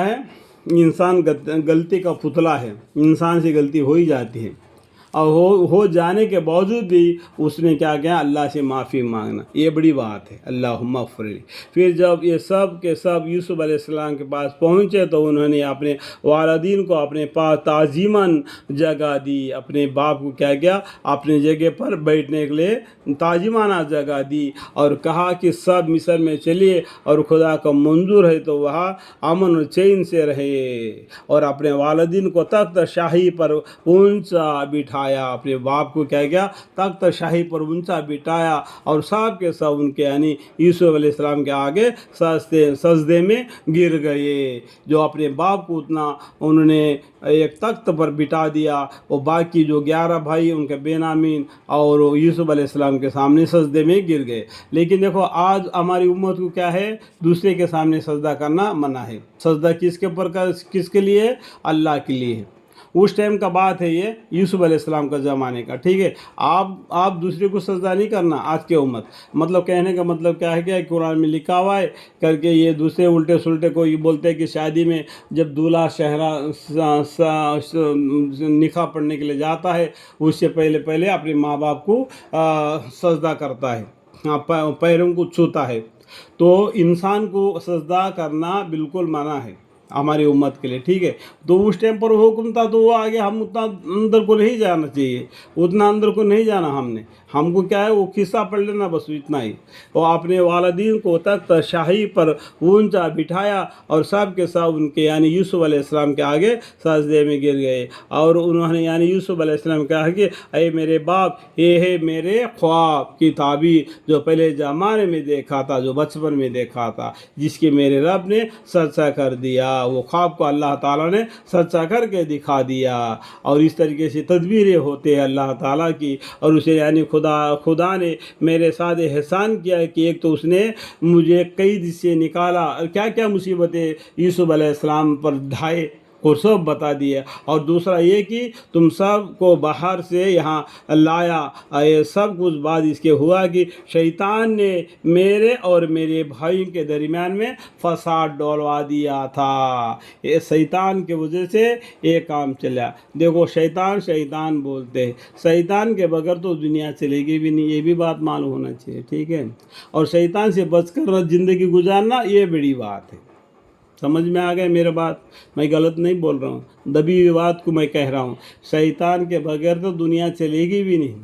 ہے انسان غلطی کا پتلا ہے، انسان سے غلطی ہو ہی جاتی ہے، اور ہو جانے کے باوجود بھی اس نے کیا کیا، اللہ سے معافی مانگنا، یہ بڑی بات ہے، اللہم اغفر لی۔ پھر جب یہ سب کے سب یوسف علیہ السلام کے پاس پہنچے تو انہوں نے اپنے والدین کو اپنے پاس تعظیماً جگہ دی، اپنے باپ کو کیا کیا، اپنے جگہ پر بیٹھنے کے لیے تعظیمانہ جگہ دی، اور کہا کہ سب مصر میں چلیے اور خدا کا منظور ہے تو وہاں امن و چین سے رہے، اور اپنے والدین کو تخت شاہی پر اونچا بٹھایا، اپنے باپ کو کیا کیا، تخت شاہی پر اونچا بٹھایا، اور سب کے سب ان کے یعنی یوسف علیہ السلام کے آگے سجدے میں گر گئے۔ جو اپنے باپ کو اتنا انہوں نے ایک تخت پر بٹھا دیا، وہ باقی جو 11 بھائی ان کے بینامین اور یوسف علیہ السلام کے سامنے سجدے میں گر گئے۔ لیکن دیکھو آج ہماری امت کو کیا ہے، دوسرے کے سامنے سجدہ کرنا منع ہے۔ سجدہ کس کے لیے؟ اللہ کے لیے ہے۔ اس ٹائم کا بات ہے، یہ یوسف علیہ السلام کا زمانے کا، ٹھیک ہے۔ آپ دوسرے کو سجدہ نہیں کرنا آج کے امت، مطلب کہنے کا مطلب کیا ہے کہ قرآن میں لکھا ہوا ہے کر کے یہ دوسرے الٹے سلٹے کو یہ بولتے ہیں کہ شادی میں جب دولہا شہرا نکاح پڑھنے کے لیے جاتا ہے اس سے پہلے اپنے ماں باپ کو سجدہ کرتا ہے، پیروں کو چھوتا ہے۔ تو انسان کو سجدہ کرنا بالکل منع ہے ہماری امت کے لیے، ٹھیک ہے۔ تو اس ٹائم پر حکم تھا تو وہ آگے ہم اتنا اندر کو نہیں جانا چاہیے، اتنا اندر کو نہیں جانا ہم کو کیا ہے، وہ قصہ پڑھ لینا بس اتنا ہی۔ وہ اپنے والدین کو تخت شاہی پر اونچا بٹھایا، اور سب کے سب ان کے یعنی یوسف علیہ السلام کے آگے سجدے میں گر گئے، اور انہوں نے یعنی یوسف علیہ السلام کہا کہ اے میرے باپ، یہ ہے میرے خواب کی تعبیر جو پہلے زمانے میں دیکھا تھا، جو بچپن میں دیکھا تھا، جس کی میرے رب نے سچا کر دیا۔ وہ خواب کو اللہ تعالیٰ نے سچا کر کے دکھا دیا، اور اس طریقے سے تدبیریں ہوتے ہیں اللہ تعالیٰ کی، اور اسے یعنی خدا نے میرے ساتھ احسان کیا کہ ایک تو اس نے مجھے قید سے نکالا، کیا کیا مصیبتیں یوسف علیہ السلام پر ڈھائے کو سب بتا دیا، اور دوسرا یہ کہ تم سب کو باہر سے یہاں لایا۔ یہ سب کچھ بعد اس کے ہوا کہ شیطان نے میرے اور میرے بھائیوں کے درمیان میں فساد ڈولوا دیا تھا، یہ شیطان کی وجہ سے یہ کام چلا۔ دیکھو شیطان بولتے ہیں، شیطان کے بغیر تو دنیا چلے گی بھی نہیں، یہ بھی بات معلوم ہونا چاہیے، ٹھیک ہے۔ اور شیطان سے بچ کر زندگی گزارنا یہ بڑی بات ہے۔ سمجھ میں آ گئے میرے بات؟ میں غلط نہیں بول رہا ہوں، دبی ہوئی بات کو میں کہہ رہا ہوں۔ شیطان کے بغیر تو دنیا چلے گی بھی نہیں،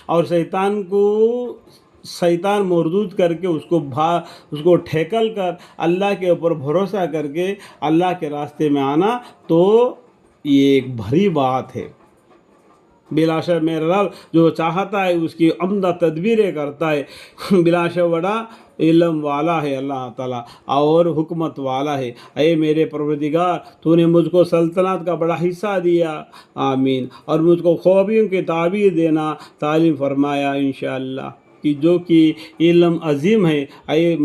اور شیطان مردود کر کے اس کو ٹھیکل کر اللہ کے اوپر بھروسہ کر کے اللہ کے راستے میں آنا تو یہ ایک بڑی بات ہے۔ بلا شک میرا رب جو چاہتا ہے اس کی عمدہ تدبیریں کرتا ہے، بلا شک بڑا علم والا ہے اللہ تعالیٰ، اور حکمت والا ہے۔ اے میرے پروردگار، تو نے مجھ کو سلطنت کا بڑا حصہ دیا، آمین، اور مجھ کو خوابیوں کی تعبیر دینا تعلیم فرمایا انشاءاللہ، کہ جو کہ علم عظیم ہے۔ اے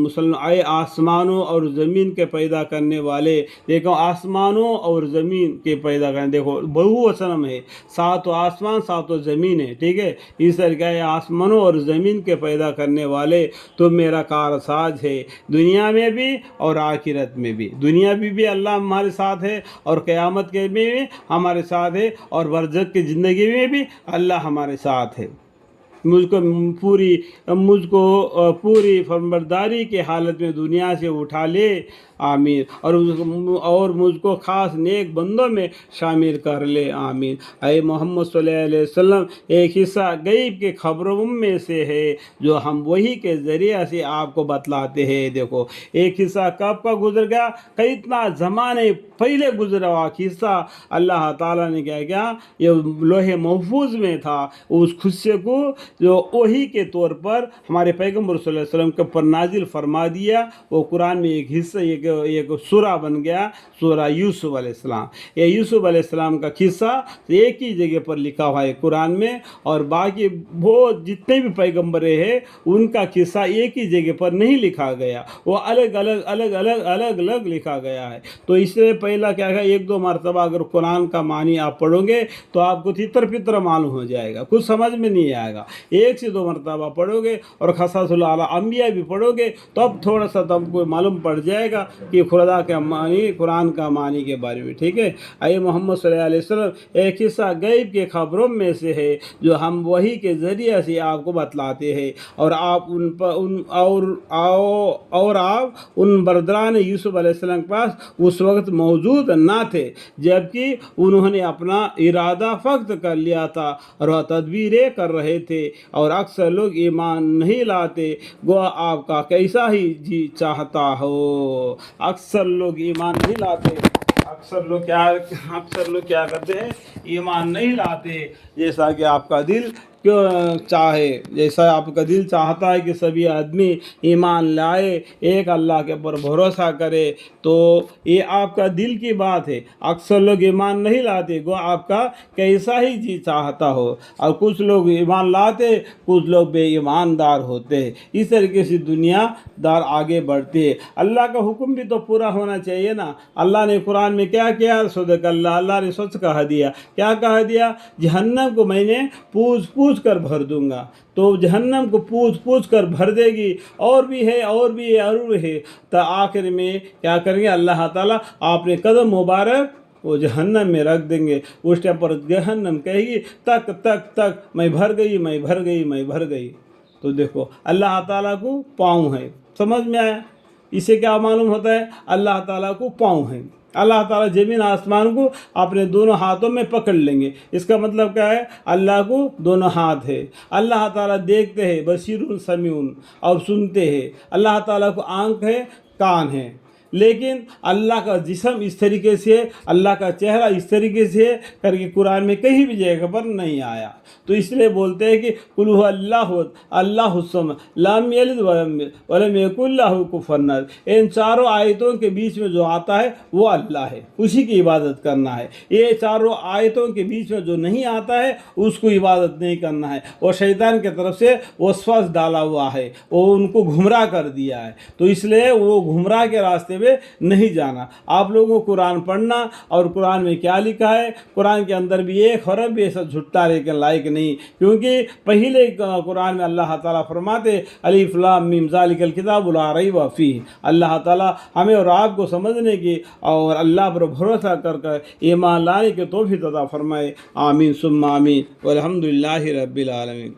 آسمانوں اور زمین کے پیدا کرنے والے، دیکھو آسمانوں اور زمین کے پیدا کرنے، دیکھو بہو وچن ہے، 7 آسمان 7 زمین ہے، ٹھیک ہے۔ اس طرح اے آسمانوں اور زمین کے پیدا کرنے والے، تو میرا کارساز ہے دنیا میں بھی اور آخرت میں بھی۔ دنیا بھی اللہ ہمارے ساتھ ہے، اور قیامت کے میں بھی ہمارے ساتھ ہے، اور برزخ کی زندگی میں بھی اللہ ہمارے ساتھ ہے۔ مجھ کو پوری فرمانبرداری کی حالت میں دنیا سے اٹھا لے، آمین، اور مجھ کو خاص نیک بندوں میں شامل کر لے، آمین۔ اے محمد صلی اللہ علیہ وسلم، ایک حصہ غیب کے خبروں میں سے ہے جو ہم وحی کے ذریعے سے آپ کو بتلاتے ہیں۔ دیکھو ایک حصہ کب کا گزر گیا، کتنا زمانے پہلے گزرا ہوا حصہ اللہ تعالیٰ نے کیا یہ لوح محفوظ میں تھا، اس حصے کو جو وحی کے طور پر ہمارے پیغمبر صلی اللہ علیہ وسلم کے پر نازل فرما دیا، وہ قرآن میں ایک حصہ ایک سورہ بن گیا، سورہ یوسف علیہ السلام۔ یہ یوسف علیہ السلام کا قصہ ایک ہی جگہ پر لکھا ہوا ہے قرآن میں، اور باقی بہت جتنے بھی پیغمبر ہیں ان کا قصہ ایک ہی جگہ پر نہیں لکھا گیا، وہ الگ الگ لکھا گیا ہے۔ تو اس سے پہلا کیا ہے، 1-2 مرتبہ اگر قرآن کا معنی آپ پڑھو گے تو آپ کو تتر پتر معلوم ہو جائے گا، کچھ سمجھ میں نہیں آئے گا۔ 1 سے 2 مرتبہ پڑھو گے، اور قصص الانبیاء بھی پڑھو گے تو اب تھوڑا سا تم کو معلوم پڑ جائے گا کہ خدا کا معنی قرآن کا معنی کے بارے میں، ٹھیک ہے۔ اے محمد صلی اللہ علیہ وسلم، ایک حصہ غیب کے خبروں میں سے ہے جو ہم وحی کے ذریعے سے آپ کو بتلاتے ہیں، اور آپ آپ ان برادران یوسف علیہ السلام کے پاس اس وقت موجود نہ تھے جبکہ انہوں نے اپنا ارادہ فقط کر لیا تھا اور وہ تدبیریں کر رہے تھے، اور اکثر لوگ ایمان نہیں لاتے گویا آپ کا کیسا ہی جی چاہتا ہو۔ اکثر لوگ ایمان نہیں لاتے، اکثر لوگ کیا کرتے ہیں؟ ایمان نہیں لاتے، جیسا کہ آپ کا دل چاہے، جیسا آپ کا دل چاہتا ہے کہ سبھی آدمی ایمان لائے، ایک اللہ کے اوپر بھروسہ کرے، تو یہ آپ کا دل کی بات ہے۔ اکثر لوگ ایمان نہیں لاتے گو آپ کا کیسا ہی جی چاہتا ہو، اور کچھ لوگ ایمان لاتے، کچھ لوگ بے ایماندار ہوتے ہیں۔ اس طریقے سے دنیا دار آگے بڑھتی ہے۔ اللہ کا حکم بھی تو پورا ہونا چاہیے نا۔ اللہ نے قرآن میں کیا کیا؟ صدق اللہ نے سچ کہہ دیا۔ کیا کہہ دیا؟ جہنم کو میں نے پوچھ کر بھر دوں گا، تو جہنم کو پوچھ کر بھر دے گی، اور بھی ہے اور بھی ہے اور بھی ہے، تو آخر میں کیا کریں گے؟ اللہ تعالیٰ آپ نے قدم مبارک وہ جہنم میں رکھ دیں گے۔ اس ٹائم پر جہنم کہے گی تک تک تک میں بھر گئی، میں بھر گئی، میں بھر گئی۔ تو دیکھو اللہ تعالیٰ کو پاؤں ہے، سمجھ میں آیا؟ اس سے کیا معلوم ہوتا ہے؟ اللہ تعالیٰ کو پاؤں ہے۔ اللہ تعالیٰ زمین آسمان کو اپنے دونوں ہاتھوں میں پکڑ لیں گے۔ اس کا مطلب کیا ہے؟ اللہ کو دونوں ہاتھ ہے۔ اللہ تعالیٰ دیکھتے ہیں، بصیر سمیع، اور سنتے ہیں۔ اللہ تعالیٰ کو آنکھ ہے، کان ہے، لیکن اللہ کا جسم اس طریقے سے، اللہ کا چہرہ اس طریقے سے کر کے قرآن میں کہیں بھی جگہ پر نہیں آیا۔ تو اس لیے بولتے ہیں کہ قل هو اللہ الصمد لم یلد ولم یکن له کفوا احد۔ ان چاروں آیتوں کے بیچ میں جو آتا ہے وہ اللہ ہے، اسی کی عبادت کرنا ہے۔ یہ چاروں آیتوں کے بیچ میں جو نہیں آتا ہے اس کو عبادت نہیں کرنا ہے، اور شیطان کی طرف سے وسواس ڈالا ہوا ہے، وہ ان کو گمراہ کر دیا ہے۔ تو اس لیے وہ گمراہ کے راستے میں نہیں جانا۔ آپ لوگوں کو قرآن پڑھنا، اور قرآن میں کیا لکھا ہے، قرآن کے اندر بھی ایک حرف بھی ایسا جھٹا رہے کے لائق نہیں، کیونکہ پہلے قرآن میں اللہ تعالیٰ فرماتے الف لام میم ذالک الکتاب لا ریب فیہ۔ اللہ تعالیٰ ہمیں اور آپ کو سمجھنے کی اور اللہ پر بھروسہ کر ایمان لانے کے توفیق عطا فرمائے۔ آمین ثم آمین والحمد للہ رب العالمین۔